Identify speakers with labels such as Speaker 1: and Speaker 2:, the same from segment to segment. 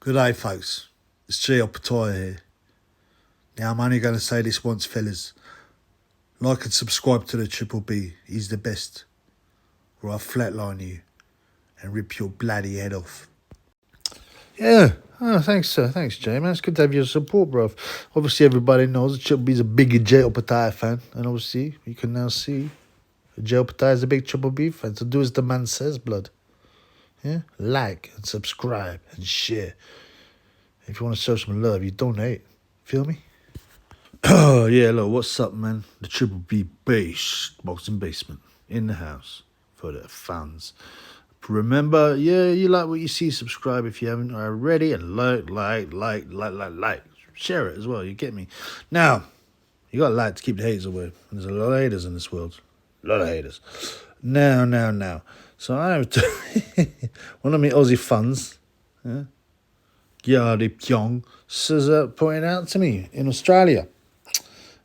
Speaker 1: Good day, folks. It's Jai Opetaia here. Now, I'm only going to say this once, fellas. Like and subscribe to the Triple B. He's the best. Or I'll flatline you and rip your bloody head off.
Speaker 2: Yeah. Oh, thanks, sir. Thanks, Jay, man. It's good to have your support, bro. Obviously, everybody knows that Triple B's a big Jai Opetaia fan. And obviously, you can now see Jai Opetaia is a big Triple B fan. So do as the man says, blood. Yeah? Like and subscribe and share. If you want to show some love, you donate. Feel me?
Speaker 1: Oh, yeah, look, what's up, man? The Triple B base, boxing basement, in the house for the fans. Remember, yeah, you like what you see, subscribe if you haven't already, and like. Share it as well, you get me? Now, you got to like to keep the haters away. There's a lot of haters in this world. A lot of haters. Now. So I have one of my Aussie fans, Jai Opetaia, says, pointed out to me in Australia,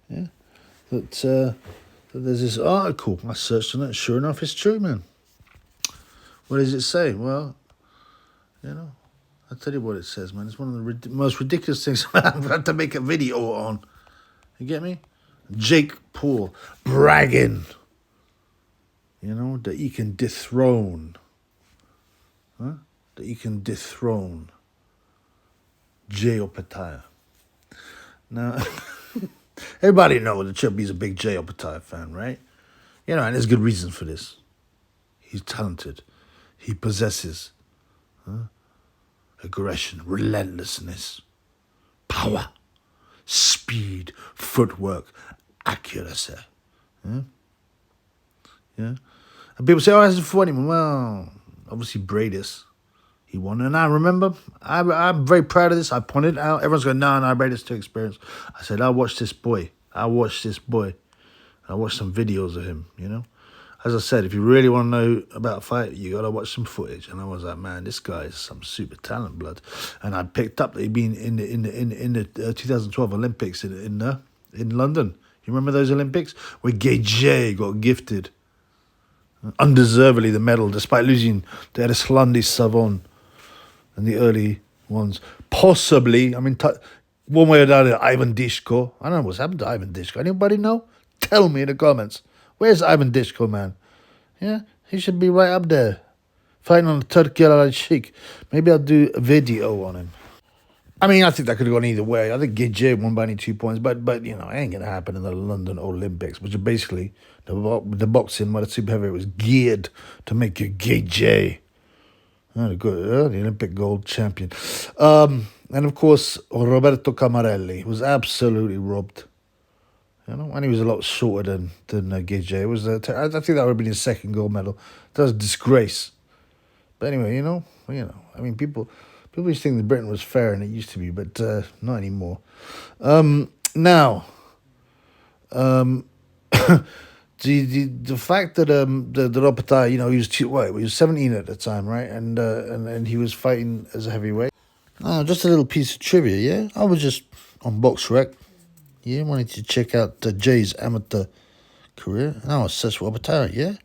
Speaker 1: that there's this article. I searched on it. Sure enough, it's true, man. What does it say? Well, I'll tell you what it says, man. It's one of the most ridiculous things I've had to make a video on. You get me? Jake Paul bragging, that he can dethrone. That he can dethrone Jai Opetaia. Now, everybody knows that Triple B's a big Jai Opetaia fan, right? And there's good reason for this. He's talented. He possesses aggression, relentlessness, power, speed, footwork, accuracy. Yeah? And people say, hasn't fought him. Well, obviously Bradis, he won. And I remember, I'm very proud of this. I pointed it out. Everyone's going, no, Bradis too experienced. I said, I watched this boy. I watched some videos of him, As I said, if you really want to know about a fight, you got to watch some footage. And I was like, man, this guy is some super talent, blood. And I picked up that he'd been in the 2012 Olympics in London. You remember those Olympics where Jai got gifted undeservedly the medal, despite losing to Erislandy Savon in the early ones. Possibly, one way or another, Ivan Dishko. I don't know what's happened to Ivan Dishko. Anybody know? Tell me in the comments. Where's Ivan Dishko, man? Yeah, he should be right up there, fighting on the Turkey al-Sheikh. Maybe I'll do a video on him. I think that could have gone either way. I think Jai won by only 2 points, but it ain't gonna happen in the London Olympics, which are basically the boxing where the super heavyweight was geared to make you Jai. The Olympic gold champion. And of course, Roberto Camarelli was absolutely robbed. And he was a lot shorter than Jai. It was I think that would have been his second gold medal. That was a disgrace. But anyway, people used to think that Britain was fair, and it used to be, but not anymore. Now, the fact that the Opetaia, he was 17 at the time, right? And he was fighting as a heavyweight. Just a little piece of trivia, yeah. I was just on BoxRec. Yeah, wanted to check out Jay's amateur career. And I was searching for Opetaia, yeah?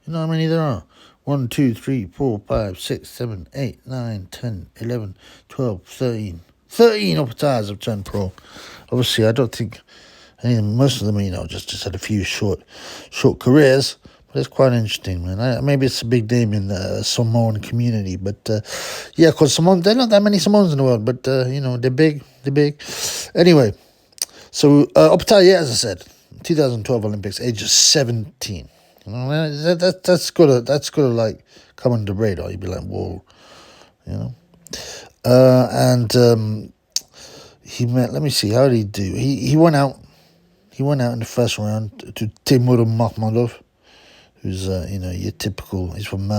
Speaker 1: You know how many there are? 1, 2, 3, 4, 5, 6, 7, 8, 9, 10, 11, 12, 13. 13 Opetaias have turned pro. Obviously, I don't think most of them, just had a few short careers. But it's quite interesting, man. Maybe it's a big name in the Samoan community. But, because Samoans, there are not that many Samoans in the world. But, they're big. Anyway, so Opetaia, as I said, 2012 Olympics, age of 17. That's gotta like come under the radar. You'd be like, whoa, And he met. Let me see. How did he do? He went out. He went out in the first round to Timur Makhmadov, who's your typical. He's from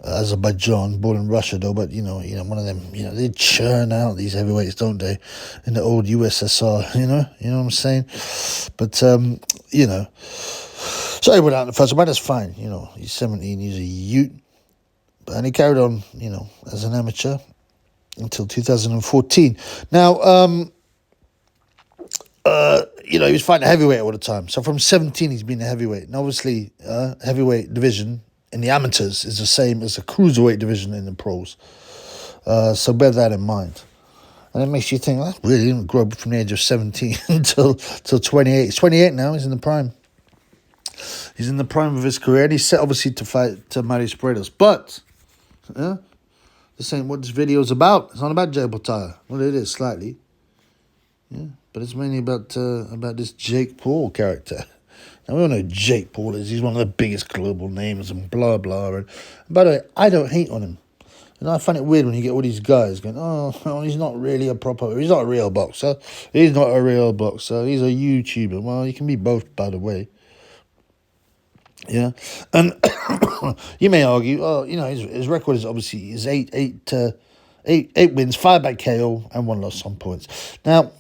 Speaker 1: Azerbaijan, born in Russia though. But one of them. They churn out these heavyweights, don't they? In the old USSR. You know what I'm saying. But So he went out in the first round. That's fine. He's 17. He's a youth. And he carried on, as an amateur until 2014. Now, he was fighting a heavyweight all the time. So from 17, he's been a heavyweight. And obviously, heavyweight division in the amateurs is the same as the cruiserweight division in the pros.
Speaker 2: So bear that in mind. And it makes you think, well, really didn't grow up from the age of 17 until 28. He's 28 now. He's in the prime. He's in the prime of his career, and he's set obviously to fight to Marius Paredes. But this ain't what this video is about. It's not about Jai Opetaia. Well, it is slightly, but it's mainly about this Jake Paul character. Now we all know who Jake Paul is. He's one of the biggest global names and blah blah. And by the way, I don't hate on him. And I find it weird when you get all these guys going, oh, well, he's not really he's not a real boxer. He's not a real boxer. He's a YouTuber. Well, you can be both, by the way. Yeah. And you may argue, oh, his record is obviously eight wins, 5 by KO, and 1 loss on points. Now,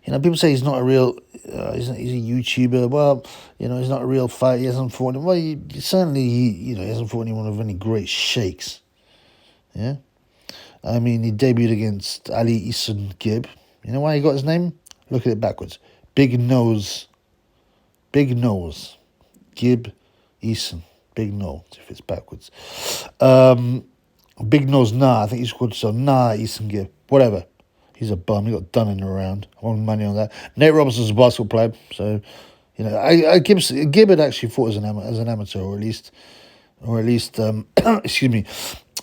Speaker 2: people say he's not a real, he's a YouTuber. Well, he's not a real fighter. He hasn't fought. Well, certainly he hasn't fought anyone of any great shakes. Yeah, I mean, he debuted against Ali Isan Gib. You know why he got his name? Look at it backwards. Big nose. Gib Isan. Big nose, if it's backwards. Big nose, I think he's called so. Isan Gib. Whatever. He's a bum. He got done in the round. I want money on that. Nate Robinson's a basketball player. So, Gib had actually fought as an amateur, or at least, excuse me,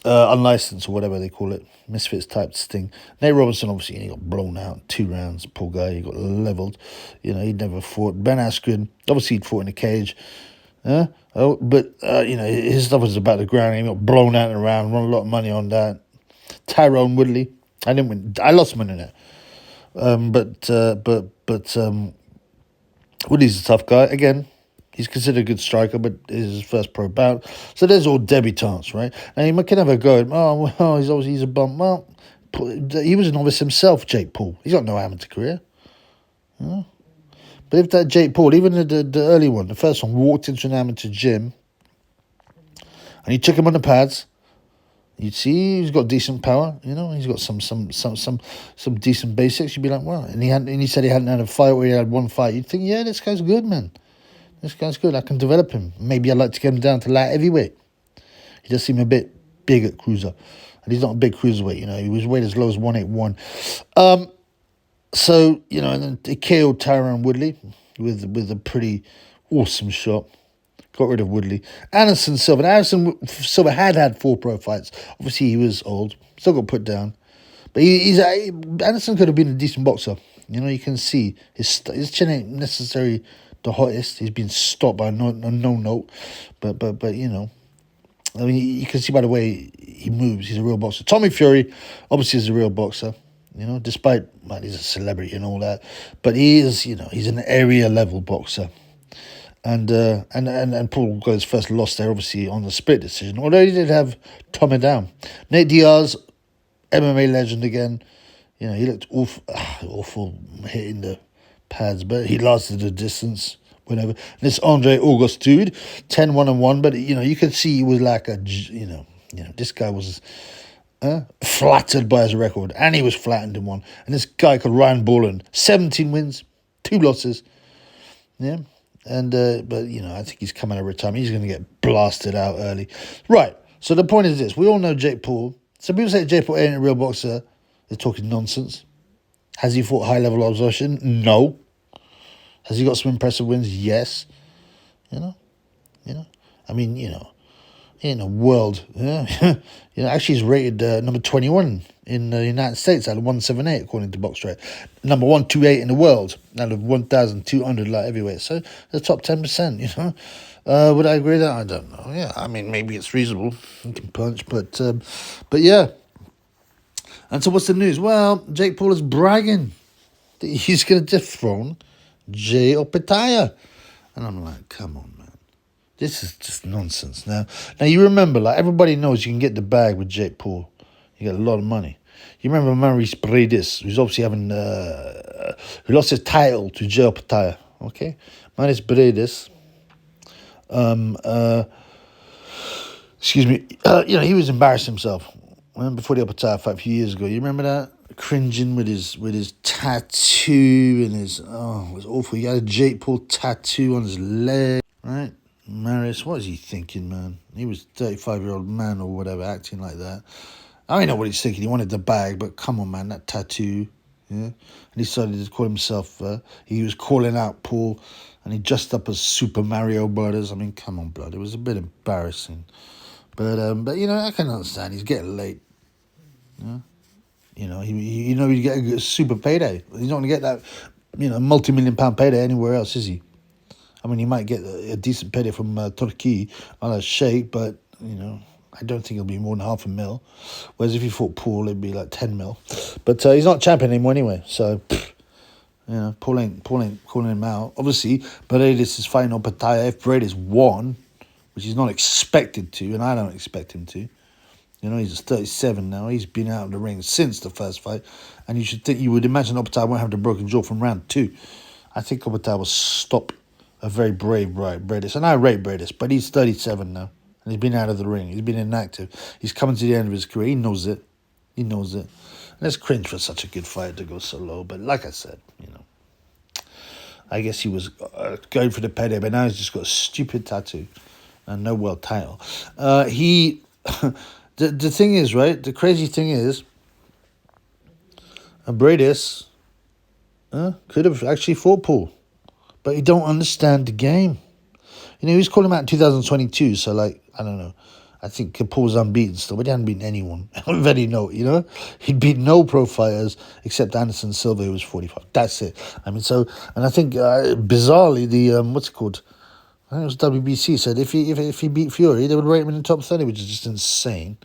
Speaker 2: unlicensed or whatever they call it, misfits type sting. Nate Robinson, obviously, he got blown out 2 rounds. Poor guy, he got leveled. He'd never fought. Ben Askren, obviously, he'd fought in a cage. But his stuff was about the ground. He got blown out in a round. Won a lot of money on that. Tyrone Woodley, I didn't win. I lost money in it. But Woodley's a tough guy. Again, he's considered a good striker, but this is his first pro bout. So there's all debutantes, right? Now, you can have a go at him. Oh, well, he's a bum. Well, he was a novice himself, Jake Paul. He's got no amateur career. But if that Jake Paul, even the early one, the first one, walked into an amateur gym and you took him on the pads, you'd see he's got decent power. He's got some decent basics. You'd be like, wow. And he said he hadn't had a fight where he had one fight. You'd think, yeah, this guy's good, man. This guy's good. I can develop him. Maybe I'd like to get him down to light heavyweight. He does seem a bit big at cruiser. And he's not a big cruiserweight. He was weighed as low as 181. So, and then they KO'd Tyrone Woodley with a pretty awesome shot. Got rid of Woodley. Anderson Silva. Anderson Silva had 4 pro fights. Obviously, he was old. Still got put down. But Anderson could have been a decent boxer. You can see his chin ain't necessarily the hottest. He's been stopped by a no note. But I mean, you can see by the way he moves. He's a real boxer. Tommy Fury, obviously, is a real boxer. Despite, he's a celebrity and all that. But he is, he's an area level boxer. And Paul got his first loss there, obviously, on the split decision. Although he did have Tommy down. Nate Diaz, MMA legend again. He looked awful hitting the pads, but he lasted the distance, whatever. And this Andre August dude, 10-1-1, but, you could see he was like this guy was flattered by his record, and he was flattened in one. And this guy called Ryan Borland, 17 wins, 2 losses. Yeah. And but I think he's coming out of retirement. He's going to get blasted out early. Right. So the point is this: we all know Jake Paul. Some people say Jake Paul ain't a real boxer. They're talking nonsense. Has he fought high level opposition? No. Has he got some impressive wins? Yes. I mean, in a world, actually he's rated number 21 in the United States out of 178 according to BoxRec. Number 128 in the world out of 1,200 light heavyweight. So the top 10%. Would I agree with that? I don't know. Yeah, I mean maybe it's reasonable. He can punch, but yeah. And so what's the news? Well, Jake Paul is bragging that he's going to dethrone Jai Opetaia, and I'm like, come on, man. This is just nonsense. Now you remember, like everybody knows, you can get the bag with Jake Paul. You get a lot of money. You remember Marius Paredes, who's obviously who lost his title to Jai Opetaia. Okay, Marius Paredes. Excuse me. He was embarrassing himself before the Opetaia fight a few years ago. You remember that? Cringing with his tattoo and it was awful. He had a Jake Paul tattoo on his leg, right? Marius, what is he thinking, man? He was a 35-year-old man or whatever, acting like that.
Speaker 1: I know what he's thinking. He wanted the bag, but come on, man, that tattoo. Yeah, and he started to call himself. He was calling out Paul, and he dressed up as Super Mario Brothers. I mean, come on, blood. It was a bit embarrassing, but I can understand. He's getting late. Yeah? He'd get a super payday. He's not going to get that, multi-million-pound payday anywhere else, is he? I mean, he might get a decent payday from Turkey, a Sheikh, but I don't think it'll be more than $500,000. Whereas if he fought Paul, it'd be like 10 mil. But he's not champion anymore anyway. So, Paul ain't calling him out. Obviously, Paredes is fighting Opetaia. If Paredes won, which he's not expected to, and I don't expect him to. He's 37 now. He's been out of the ring since the first fight, and you would imagine Opetaia won't have the broken jaw from round 2. I think Opetaia will stop a very brave Paredes, and I rate Paredes, but he's 37 now. And he's been out of the ring. He's been inactive. He's coming to the end of his career. He knows it. And it's cringe for such a good fighter to go so low. But like I said, I guess he was going for the payday, but now he's just got a stupid tattoo and no world title. The thing is, right? The crazy thing is, Paredes could have actually fought Paul, but he don't understand the game. He's calling him out in 2022, so I don't know. I think Paul was unbeaten still, but he hadn't beaten anyone. Already know, He'd beat no pro fighters except Anderson Silva, who was 45. That's it. I mean, and I think, bizarrely, the, what's it called? I think it was WBC said if he beat Fury, they would rate him in the top 30, which is just insane.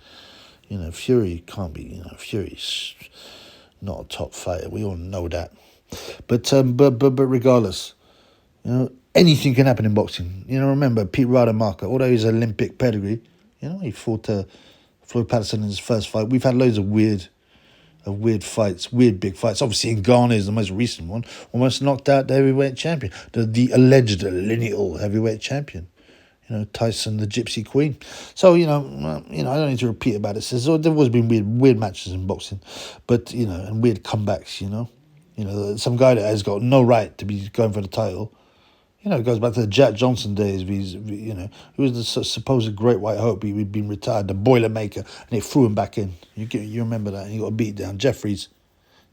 Speaker 1: Fury can't be, Fury's not a top fighter. We all know that. But regardless, anything can happen in boxing. Remember Pete Rademacher, although he's Olympic pedigree, he fought Floyd Patterson in his first fight. We've had loads of weird fights, weird big fights. Obviously, Ngannou is the most recent one. Almost knocked out the heavyweight champion, the alleged lineal heavyweight champion. Tyson, the Gypsy Queen. So, I don't need to repeat about it. So there always been weird matches in boxing, but, and weird comebacks, some guy that has got no right to be going for the title. It goes back to the Jack Johnson days. He was the supposed great white hope. He'd been retired, the Boilermaker, and they threw him back in. You remember that? And he got beat down. Jeffries.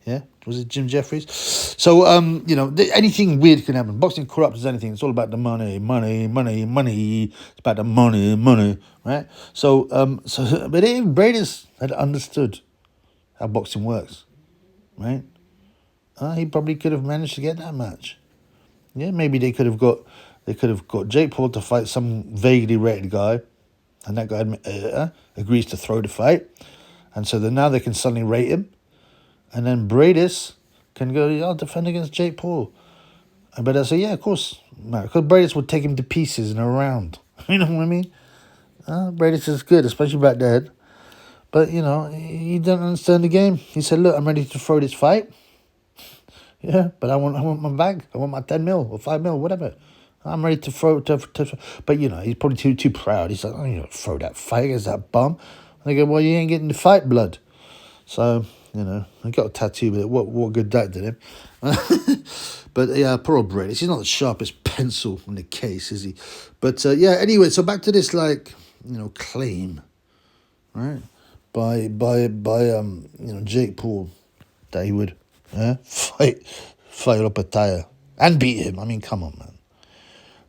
Speaker 1: Yeah? Was it Jim Jeffries? So, anything weird can happen. Boxing corrupt as anything. It's all about the money. It's about the money, right? So, but if Bradis had understood how boxing works, right? He probably could have managed to get that match. Yeah, maybe they could have got Jake Paul to fight some vaguely rated guy, and that guy agrees to throw the fight, and so then now they can suddenly rate him, and then Bradis can go, I'll defend against Jake Paul, but I say, yeah, of course, because Bradis would take him to pieces in a round. You know what I mean? Bradis is good, especially back then, but he don't understand the game. He said, look, I'm ready to throw this fight. Yeah, but I want my bag. I want my 10 mil or 5 mil, whatever. I'm ready to throw. But he's probably too proud. He's like, throw that fight against that bum. And they go, well, you ain't getting the fight, blood. So I got a tattoo with it. What good that did him. But yeah, poor old Brady. He's not the sharpest pencil in the case, is he? But anyway, so back to this claim, right? By Jake Paul that he would. Fight Opetaia and beat him. I mean, come on, man.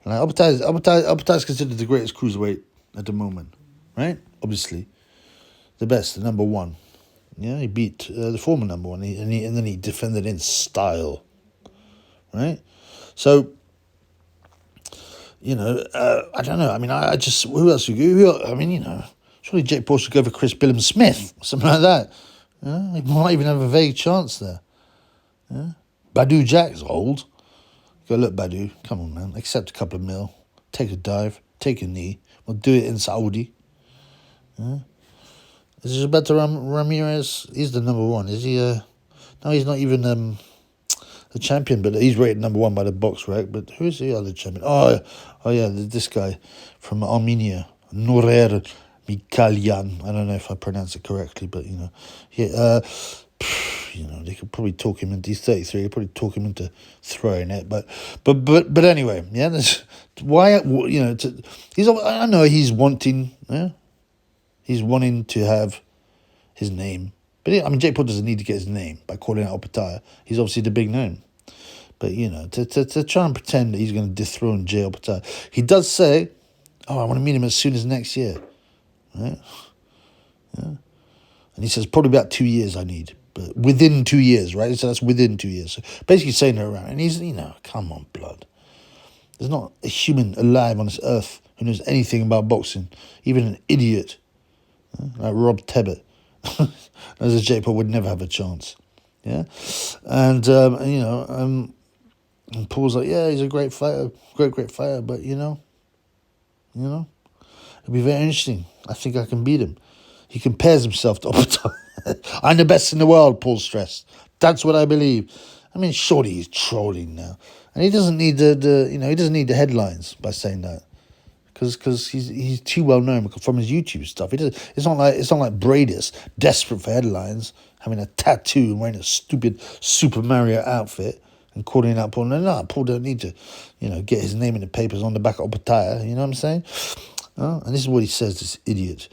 Speaker 1: Opetaia is considered the greatest cruiserweight at the moment, right? Obviously, the best, the number one. Yeah, he beat the former number one, and then he defended in style, right? So, I don't know. I mean, I just who else? Surely Jake Paul should go for Chris Billum Smith, something like that. He might even have a vague chance there. Yeah. Badu Jack's old. Go, look, Badu, come on, man. Accept a couple of mil. Take a dive. Take a knee. We'll do it in Saudi. Yeah. Is Gilberto Ramirez? He's the number one. Is he? No, he's not even the champion, but he's rated number one by the box rec. But who's the other champion? Oh yeah, this guy from Armenia, Norer Mikhalyan. I don't know if I pronounce it correctly, but they could probably talk him into. He's 33. They could probably talk him into throwing it, but anyway, yeah. That's why he's. I know he's wanting. Yeah, he's wanting to have
Speaker 2: his name. But I mean, Jake Paul doesn't need to get his name by calling out Opetaia. He's obviously the big name. But, you know, to try and pretend that he's going to dethrone Jai Opetaia. He does say, oh, I want to meet him as soon as next year. Right? Yeah. And he says, probably about 2 years I need. But within 2 years, right? So that's within 2 years. So basically saying it around. And he's, you know, come on, blood. There's not a human alive on this earth who knows anything about boxing. Even an idiot like Rob Tebbett. As a Jake Paul would never have a chance. Yeah? And, you know, and Paul's like, yeah, he's a great fighter. Great fighter. But, you know, it'll be very interesting. I think I can beat him. He compares himself to Opetaia. I'm the best in the world, Paul stressed. That's what I believe. I mean, surely he's trolling now. And he doesn't need he doesn't need the headlines by saying that. Because he's too well known from his YouTube stuff. It's not like Bradis, desperate for headlines, having a tattoo and wearing a stupid Super Mario outfit and calling out Paul. No, Paul don't need to, you know, get his name in the papers on the back of Opetaia. You know what I'm saying? And this is what he says, this idiot.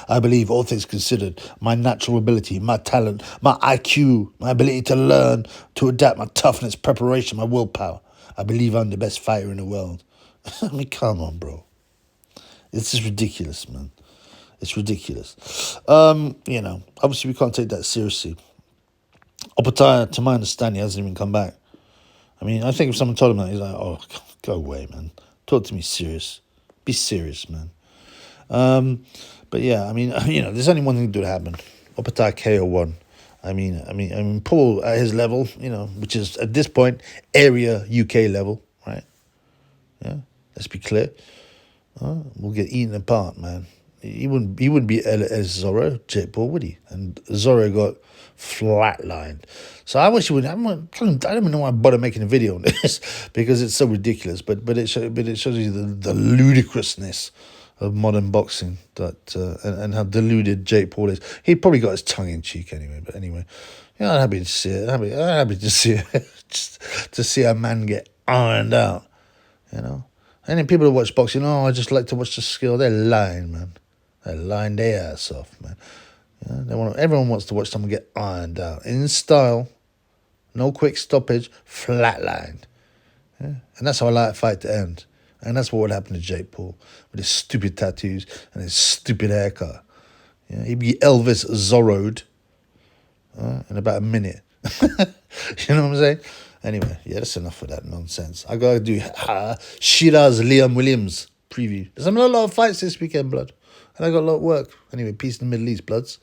Speaker 2: I believe, all things considered, my natural ability, my talent, my IQ, my ability to learn, to adapt, my toughness, preparation, my willpower. I believe I'm the best fighter in the world. I mean, come on, bro. It's just ridiculous, man. It's ridiculous. You know, obviously we can't take that seriously. Opetaia, to my understanding, hasn't even come back. I mean, I think if someone told him that, he's like, oh, go away, man. Talk to me serious. Be serious, man. But yeah, I mean, you know, there's only one thing that would happen. Opetaia KO 1. I mean, Paul at his level, you know, which is at this point area UK level, right? Yeah, let's be clear. We'll get eaten apart, man. He wouldn't be as Zorro, Jake Paul, would he? And Zorro got flatlined. So I wish he would. I don't even know why I bother making a video on this because it's so ridiculous. But it shows you the ludicrousness of modern boxing and how deluded Jake Paul is. He probably got his tongue in cheek anyway. But anyway, yeah, I'm happy to see it. I'm happy to see it. Just to see a man get ironed out. You know, and then people who watch boxing, oh, I just like to watch the skill. They're lying, man. They're lying their ass off, man. Yeah, everyone wants to watch someone get ironed out in style, no quick stoppage, flatlined. Yeah, and that's how I like a fight to end. And that's what would happen to Jake Paul with his stupid tattoos and his stupid haircut. Yeah, he'd be Elvis Zorro'd in about a minute. You know what I'm saying? Anyway, yeah, that's enough of that nonsense. I gotta do Shiraz Liam Williams preview. There's a lot of fights this weekend, blood. And I got a lot of work. Anyway, peace in the Middle East, bloods.